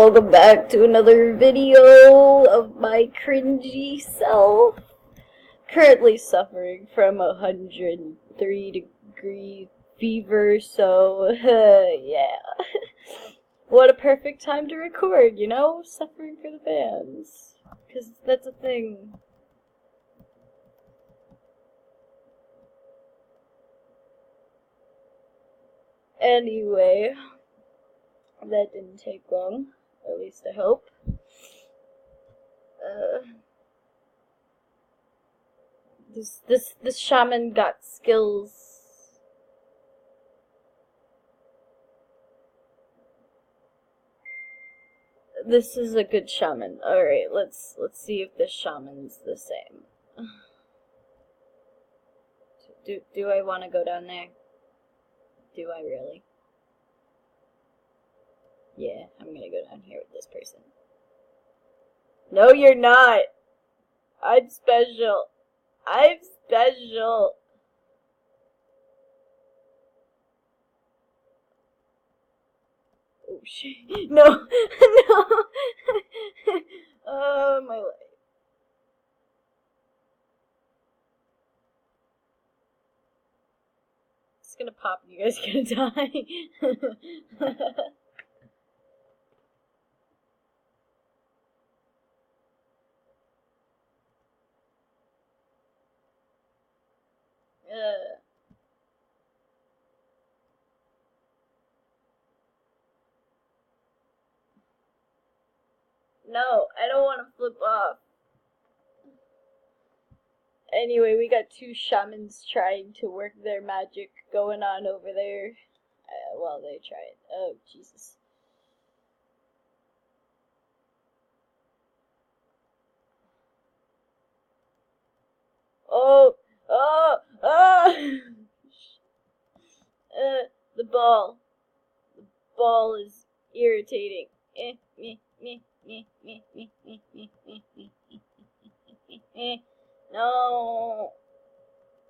welcome back to another video of my cringy self. Currently suffering from 103-degree fever, so yeah. What a perfect time to record, you know? Suffering for the fans. Because that's a thing. Anyway, that didn't take long. At least I hope. This shaman got skills. This is a good shaman. Alright, let's see if this shaman's the same. Do I want to go down there? Do I really? Yeah, I'm gonna go down here with this person. No, you're not! I'm special. I'm special. Oh shit. No! No! Oh, my life. It's gonna pop and you guys are gonna die. No, I don't want to flip off. Anyway, we got two shamans trying to work their magic going on over there. While they try it. Oh, Jesus. Oh! Oh! Oh! The ball. The ball is irritating. No.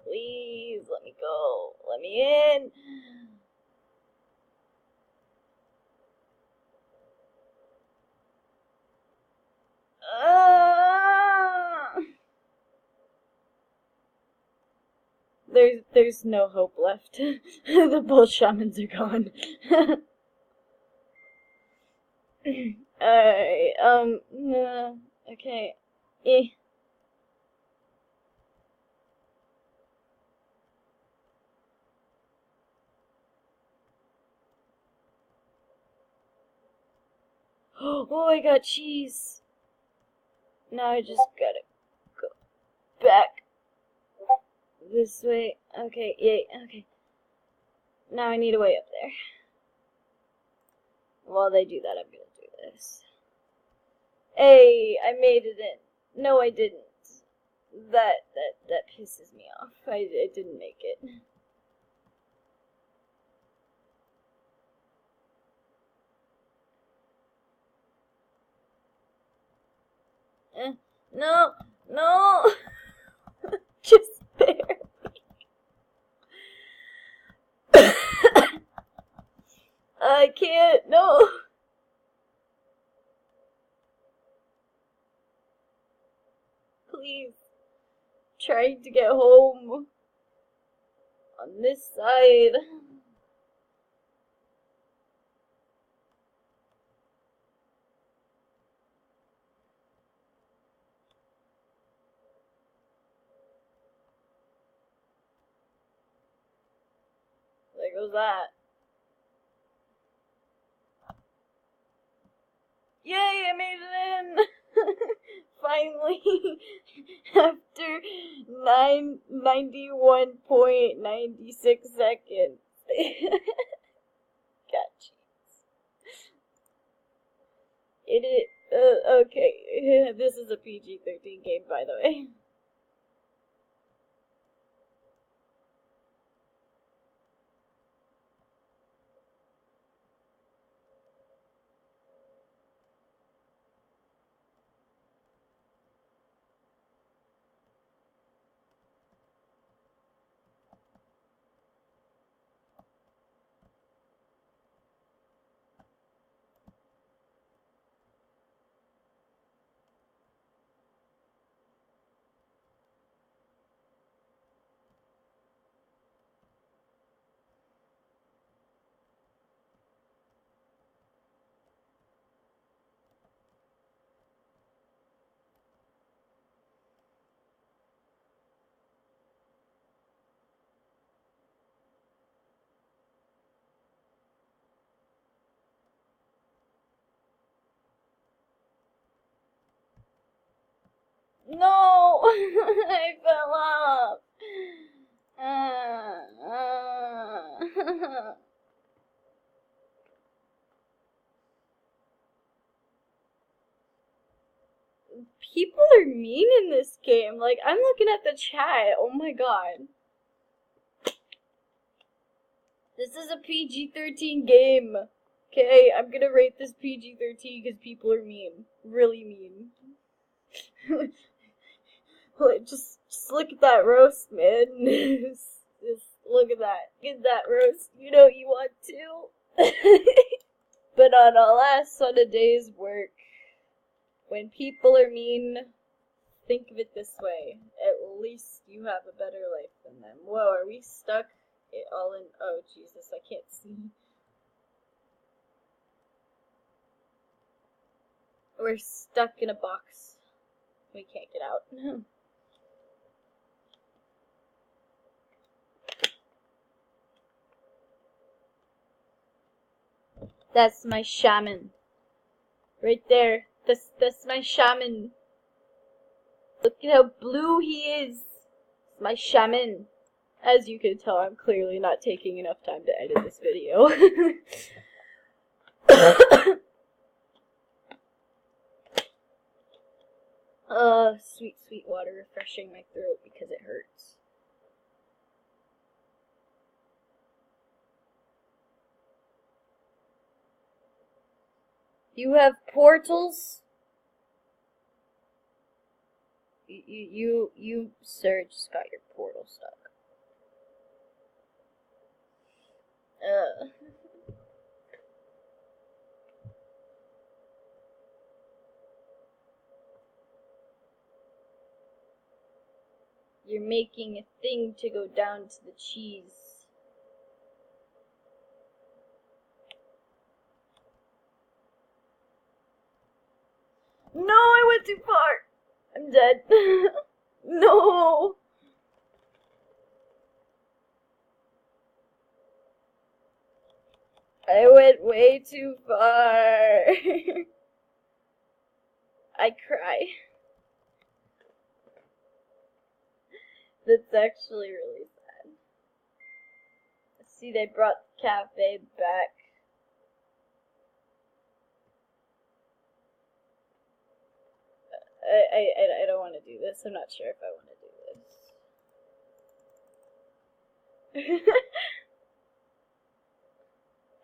Please, let me go. Let me in. There's no hope left. The both shamans are gone. Alright, okay. Oh, I got cheese. Now I just gotta go back this way. Okay, yay, okay. Now I need a way up there. While they do that, I'm gonna do this. Hey, I made it in. No, I didn't. That pisses me off. I didn't make it. No, no. Just there. I can't, no. Please. Trying to get home. On this side. There goes that. Yay, I made it in! Finally, after 91.96 seconds. Got cheese. Okay, this is a PG-13 game, by the way. No! I fell off! People are mean in this game. Like, I'm looking at the chat. Oh my god. This is a PG-13 game. Okay, I'm gonna rate this PG-13 because people are mean. Really mean. just look at that roast, man. just look at that. Get that roast. You know you want to. But on a last on a day's work, when people are mean, think of it this way. At least you have a better life than them. Whoa, are we stuck all in... Oh, Jesus, I can't see. We're stuck in a box. We can't get out. That's my shaman. Right there. That's my shaman. Look at how blue he is. It's my shaman. As you can tell, I'm clearly not taking enough time to edit this video. Sweet, sweet water refreshing my throat because it hurts. You have portals? You, sir, just got your portal stuck. You're making a thing to go down to the cheese. No, I went too far. I'm dead. No. I went way too far. I cry. That's actually really sad. See, they brought the cafe back. I don't want to do this. I'm not sure if I want to do this.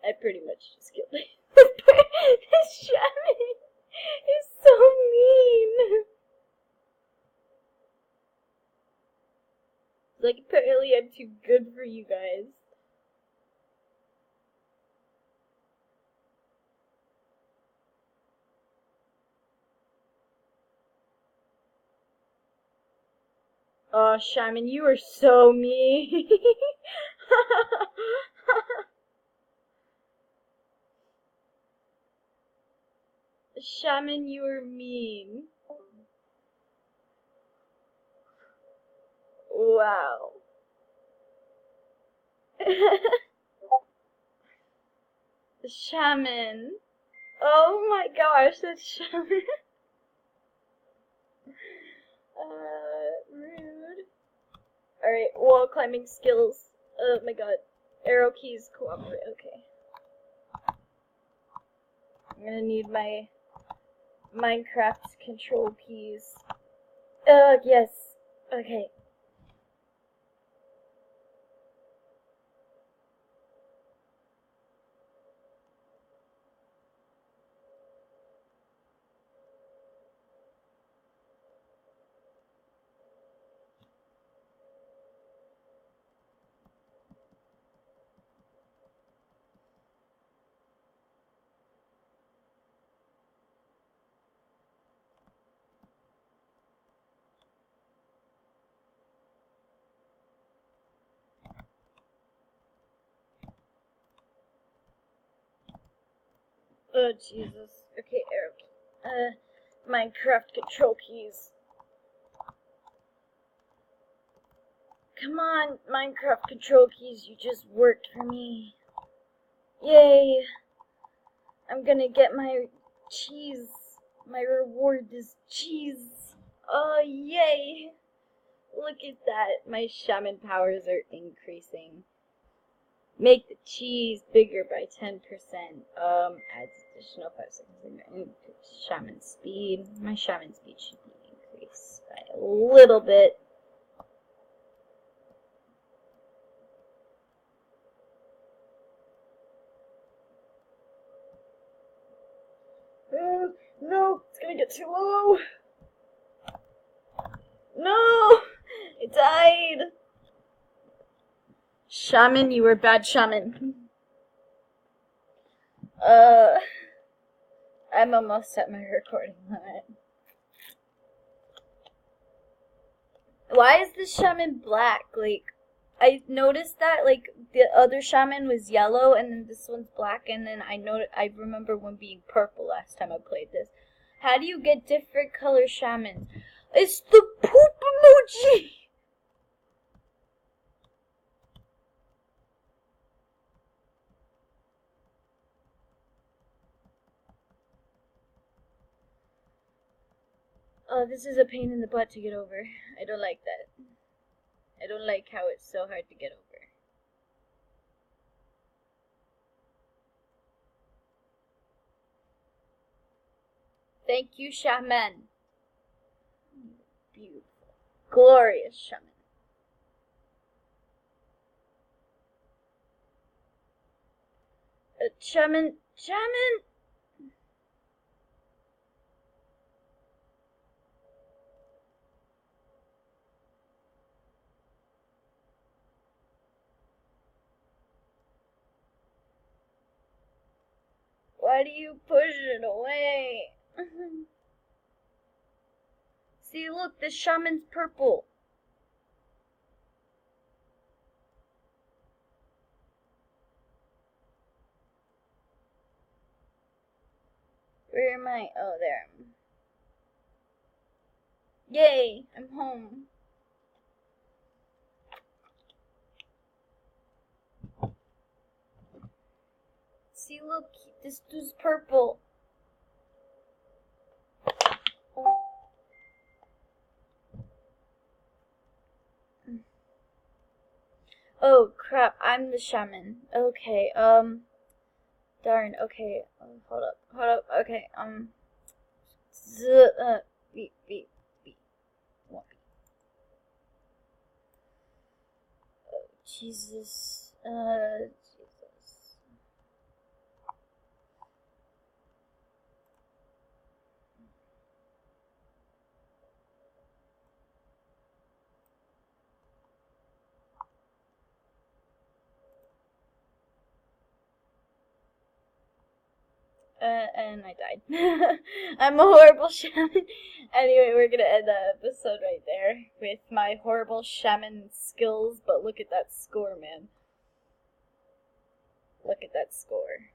I pretty much just killed him. This shaman is so mean. Like, apparently I'm too good for you guys. Oh, shaman, you are so mean. Shaman, you are mean. Wow. The shaman. Oh my gosh, that shaman. Rude. Alright, wall climbing skills. Oh my god. Arrow keys cooperate. Okay. I'm gonna need my Minecraft control keys. Yes. Okay. Oh, Jesus. Okay, arrow key. Minecraft control keys. Come on, Minecraft control keys, you just worked for me. Yay! I'm gonna get my cheese. My reward is cheese. Oh, yay! Look at that. My shaman powers are increasing. Make the cheese bigger by 10%. Adds additional 5 seconds. Shaman speed. My shaman speed should be increased by a little bit. No, it's gonna get too low. No, I died. Shaman, you were bad shaman. I'm almost at my recording limit. Why is this shaman black? Like, I noticed that, like, the other shaman was yellow, and then this one's black, and then I remember one being purple last time I played this. How do you get different color shamans? It's the poop emoji! Oh, this is a pain in the butt to get over. I don't like that. I don't like how it's so hard to get over. Thank you, shaman. Beautiful. Glorious shaman. Shaman. Why do you push it away? See, look, the shaman's purple. Where am I? Oh, there. Yay, I'm home. See, look, this dude's purple. Oh, crap, I'm the shaman. Okay, darn, okay, hold up, okay, beep, beep, beep, one beep. Oh, Jesus, and I died. I'm a horrible shaman. Anyway, we're gonna end the episode right there with my horrible shaman skills, but look at that score, man. Look at that score.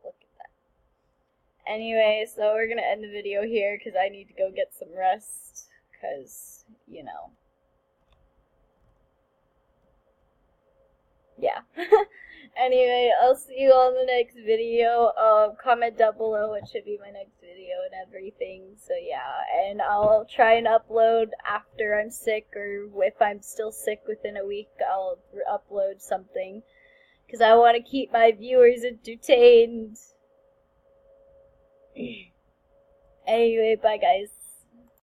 Look at that. Anyway, so we're gonna end the video here because I need to go get some rest. Because, you know. Yeah. Anyway, I'll see you all in the next video. Comment down below what should be my next video and everything. So yeah, and I'll try and upload after I'm sick, or if I'm still sick within a week, I'll upload something. Because I want to keep my viewers entertained. Anyway, bye guys.